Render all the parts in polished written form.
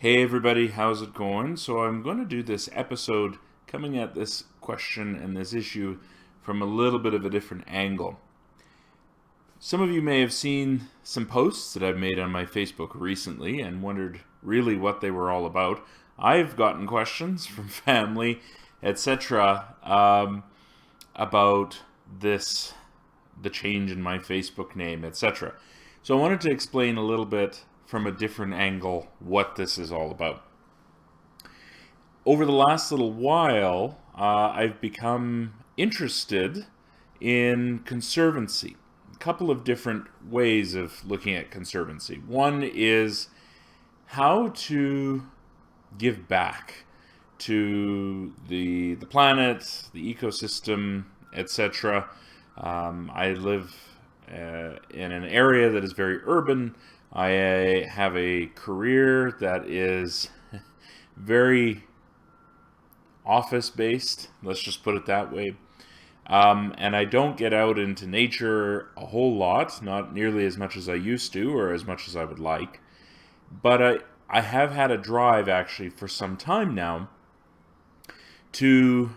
Hey everybody, how's it going? So I'm going to do this episode coming at this question and this issue from a little bit of a different angle. Some of you may have seen some posts that I've made on my Facebook recently and wondered really what they were all about. I've gotten questions from family, etc., about the change in my Facebook name, etc. So I wanted to explain a little bit from a different angle what this is all about. Over the last little while, I've become interested in Conservancy. A couple of different ways of looking at Conservancy. One is how to give back to the planet, the ecosystem, etc. I live in an area that is very urban. I have a career that is very office-based, let's just put it that way. And I don't get out into nature a whole lot, not nearly as much as I used to or as much as I would like. But I have had a drive actually for some time now to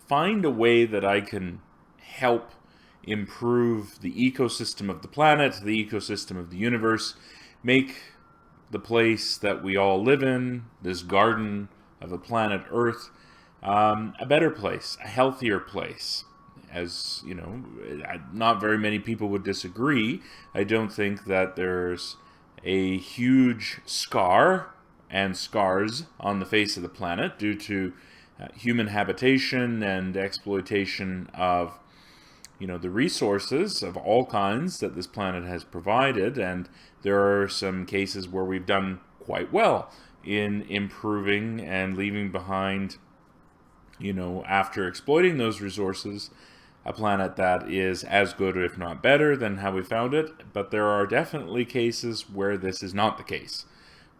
find a way that I can help improve the ecosystem of the planet, the ecosystem of the universe, make the place that we all live in, this garden of the planet Earth, a better place, a healthier place. As you know, not very many people would disagree. I don't think that there's a huge scar and scars on the face of the planet due to human habitation and exploitation of the resources of all kinds that this planet has provided, and there are some cases where we've done quite well in improving and leaving behind, after exploiting those resources, a planet that is as good, if not better, than how we found it. But there are definitely cases where this is not the case,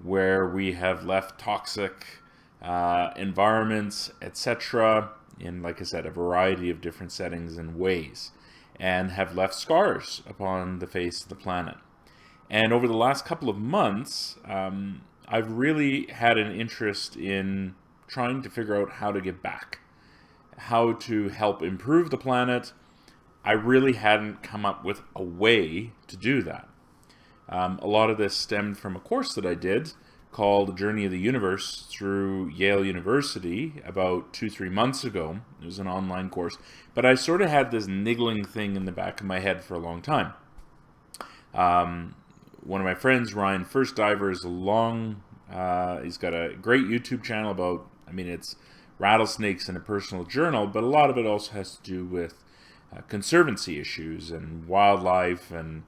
where we have left toxic environments, etc., in, like I said, a variety of different settings and ways, and have left scars upon the face of the planet. And over the last couple of months, I've really had an interest in trying to figure out how to give back, how to help improve the planet. I really hadn't come up with a way to do that. A lot of this stemmed from a course that I did called Journey of the Universe through Yale University about 2-3 months ago. It was an online course, but I sort of had this niggling thing in the back of my head for a long time. One of my friends, Ryan First Diver, is he's got a great YouTube channel about, it's rattlesnakes in a personal journal, but a lot of it also has to do with conservancy issues and wildlife and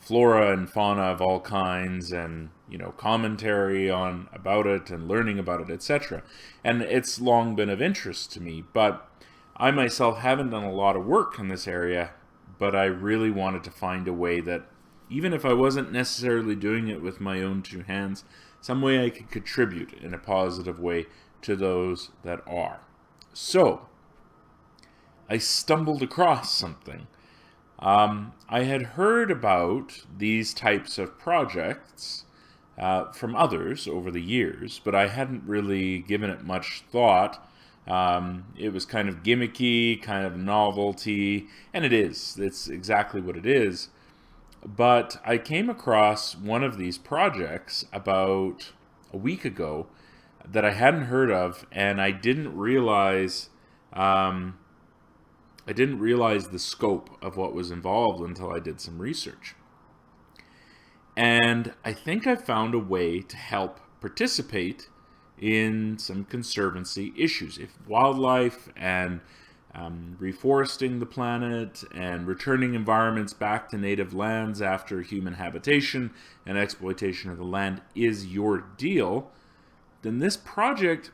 flora and fauna of all kinds, and commentary about it and learning about it, etc. And it's long been of interest to me, but I myself haven't done a lot of work in this area. But I really wanted to find a way that, even if I wasn't necessarily doing it with my own two hands, some way I could contribute in a positive way to those that are. So I stumbled across something. I had heard about these types of projects from others over the years, but I hadn't really given it much thought. It was kind of gimmicky, kind of novelty, and it's exactly what it is. But I came across one of these projects about a week ago that I hadn't heard of, and I didn't realize the scope of what was involved until I did some research. And I think I found a way to help participate in some conservancy issues. If wildlife and reforesting the planet and returning environments back to native lands after human habitation and exploitation of the land is your deal, then this project,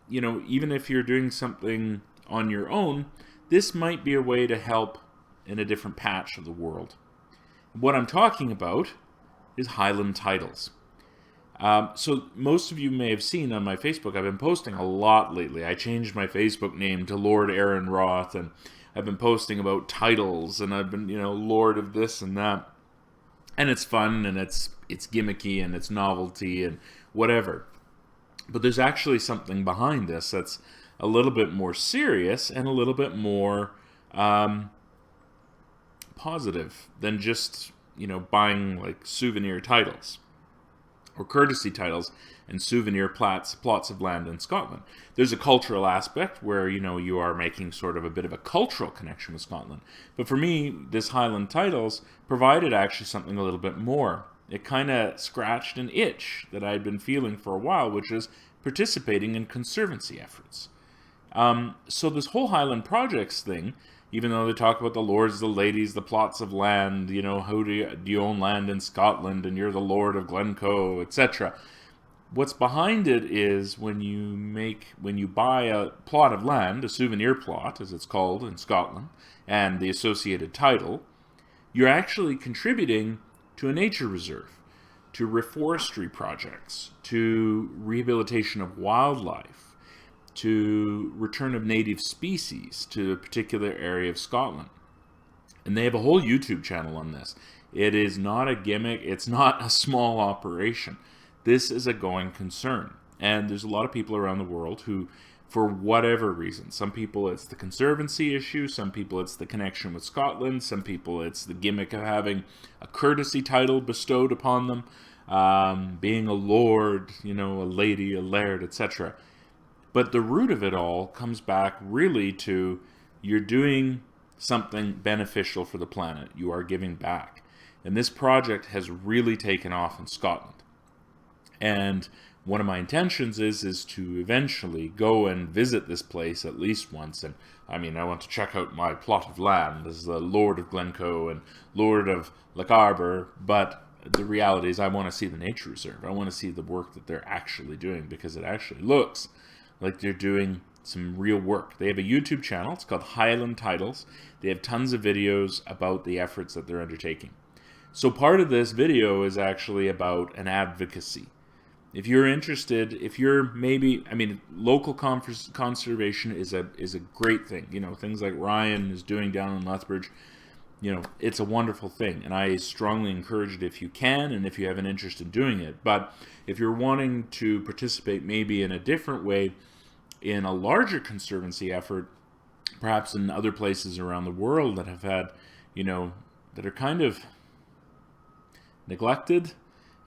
even if you're doing something on your own, this might be a way to help in a different patch of the world. What I'm talking about is Highland Titles. So most of you may have seen on my Facebook, I've been posting a lot lately. I changed my Facebook name to Lord Aaron Roth, and I've been posting about titles, and I've been, Lord of this and that. And it's fun, and it's gimmicky, and it's novelty, and whatever. But there's actually something behind this that's a little bit more serious and a little bit more positive than just, buying like souvenir titles or courtesy titles and souvenir plots of land in Scotland. There's a cultural aspect where, you are making sort of a bit of a cultural connection with Scotland. But for me, this Highland Titles provided actually something a little bit more. It kind of scratched an itch that I had been feeling for a while, which is participating in Conservancy efforts. So this whole Highland Projects thing, even though they talk about the lords, the ladies, the plots of land, how do you own land in Scotland, and you're the Lord of Glencoe, etc. What's behind it is when you buy a plot of land, a souvenir plot, as it's called in Scotland, and the associated title, you're actually contributing to a nature reserve, to reforestry projects, to rehabilitation of wildlife, to return of native species to a particular area of Scotland. And they have a whole YouTube channel on this. It is not a gimmick. It's not a small operation. This is a going concern. And there's a lot of people around the world who, for whatever reason, some people it's the Conservancy issue, some people it's the connection with Scotland, some people it's the gimmick of having a courtesy title bestowed upon them, being a lord, a lady, a laird, etc. But the root of it all comes back really to you're doing something beneficial for the planet. You are giving back. And this project has really taken off in Scotland. And one of my intentions is to eventually go and visit this place at least once. And I want to check out my plot of land as the Lord of Glencoe and Lord of Lochaber. But the reality is I want to see the nature reserve. I want to see the work that they're actually doing, because it actually looks like they're doing some real work. They have a YouTube channel. It's called Highland Titles. They have tons of videos about the efforts that they're undertaking. So part of this video is actually about an advocacy. If you're interested, if you're maybe, local conservation is a great thing. Things like Ryan is doing down in Lethbridge, it's a wonderful thing. And I strongly encourage it if you can and if you have an interest in doing it. But if you're wanting to participate maybe in a different way, in a larger conservancy effort, perhaps in other places around the world that have had, that are kind of neglected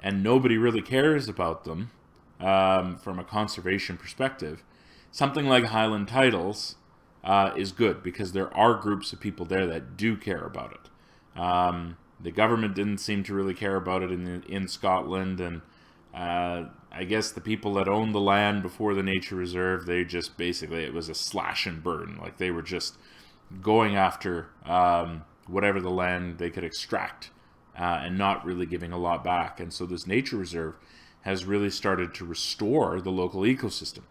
and nobody really cares about them from a conservation perspective, something like Highland Titles is good, because there are groups of people there that do care about it. The government didn't seem to really care about it in Scotland, and I guess the people that owned the land before the nature reserve, they just basically, it was a slash and burn. Like they were just going after whatever the land they could extract and not really giving a lot back. And so this nature reserve has really started to restore the local ecosystem.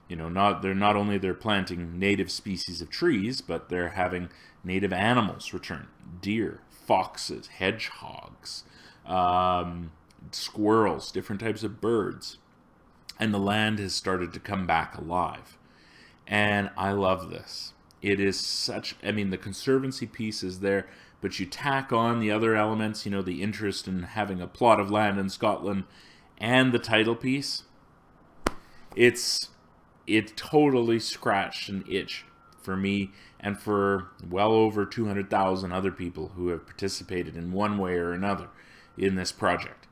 Not only they're planting native species of trees, but they're having native animals return: deer, foxes, hedgehogs, squirrels, different types of birds. And the land has started to come back alive. And I love this. It is such, the Conservancy piece is there, but you tack on the other elements, the interest in having a plot of land in Scotland and the title piece. It totally scratched an itch for me and for well over 200,000 other people who have participated in one way or another in this project.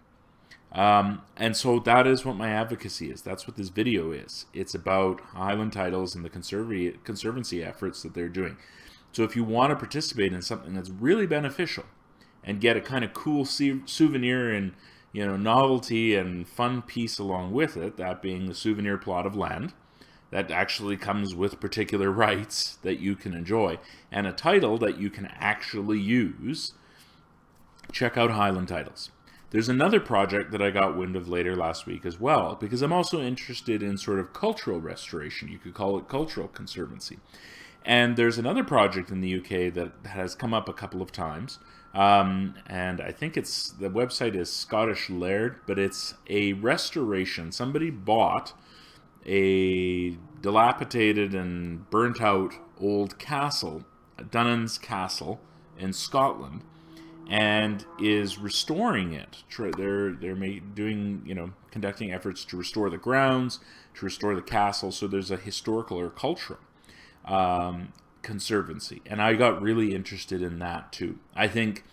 And so that is what my advocacy is. That's what this video is. It's about Highland Titles and the Conservancy efforts that they're doing. So if you want to participate in something that's really beneficial and get a kind of cool souvenir and novelty and fun piece along with it, that being the souvenir plot of land that actually comes with particular rights that you can enjoy and a title that you can actually use, check out Highland Titles. There's another project that I got wind of later last week as well, because I'm also interested in sort of cultural restoration. You could call it cultural conservancy. And there's another project in the UK that has come up a couple of times. And I think the website is Scottish Laird, but it's a restoration. Somebody bought a dilapidated and burnt out old castle, Dunans Castle in Scotland, and is restoring it. They're doing, conducting efforts to restore the grounds, to restore the castle. So there's a historical or cultural conservancy, and I got really interested in that too. I think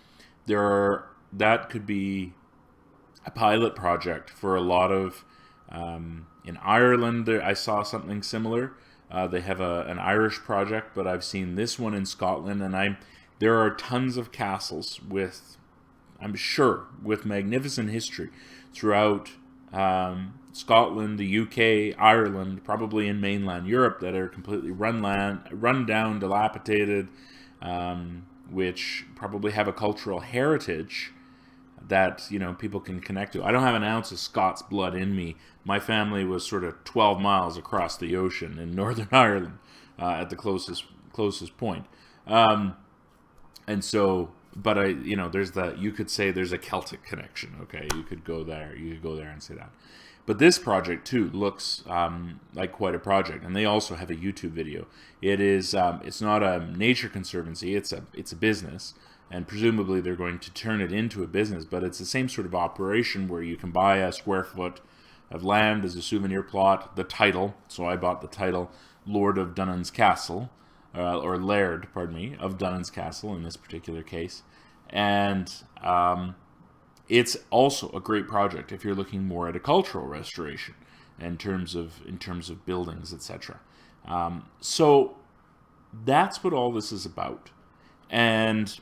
that could be a pilot project for a lot of. In Ireland, I saw something similar. They have an Irish project, but I've seen this one in Scotland, and there are tons of castles I'm sure, with magnificent history throughout Scotland, the UK, Ireland, probably in mainland Europe, that are completely run down, dilapidated, which probably have a cultural heritage that people can connect to. I don't have an ounce of Scots blood in me. My family was sort of 12 miles across the ocean in Northern Ireland at the closest point. And so, but you could say there's a Celtic connection. Okay, you could go there and say that. But this project too looks like quite a project, and they also have a YouTube video. It's not a nature conservancy; it's a business, and presumably they're going to turn it into a business. But it's the same sort of operation where you can buy a square foot of land as a souvenir plot. The title, so I bought the title, Lord of Dunans Castle. Or Laird, pardon me, of Dunans Castle in this particular case. And it's also a great project if you're looking more at a cultural restoration in terms of buildings, etc. So that's what all this is about. And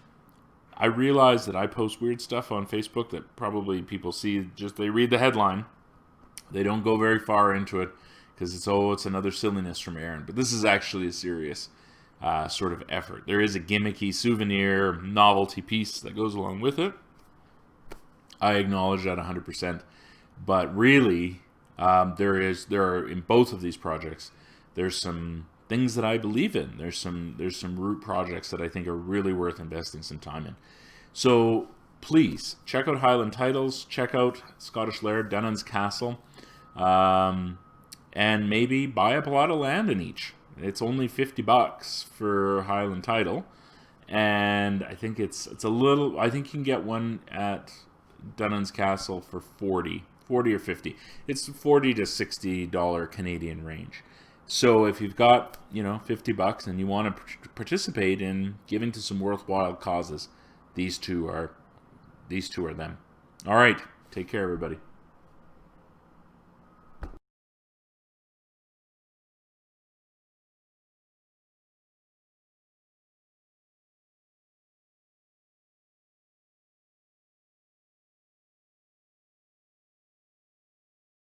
I realize that I post weird stuff on Facebook that probably people see, they read the headline. They don't go very far into it because it's another silliness from Aaron. But this is actually a serious sort of effort. There is a gimmicky souvenir novelty piece that goes along with it. I acknowledge that 100%. But really, there are in both of these projects, there's some things that I believe in. There's some root projects that I think are really worth investing some time in. So please check out Highland Titles, check out Scottish Laird, Dunans Castle, and maybe buy a plot of land in each. It's only $50 for Highland Title, and I think it's a little. I think you can get one at Dunans Castle for 40 or 50. It's $40 to $60 Canadian range. So if you've got $50 and you want to participate in giving to some worthwhile causes, these two are them. All right, take care, everybody.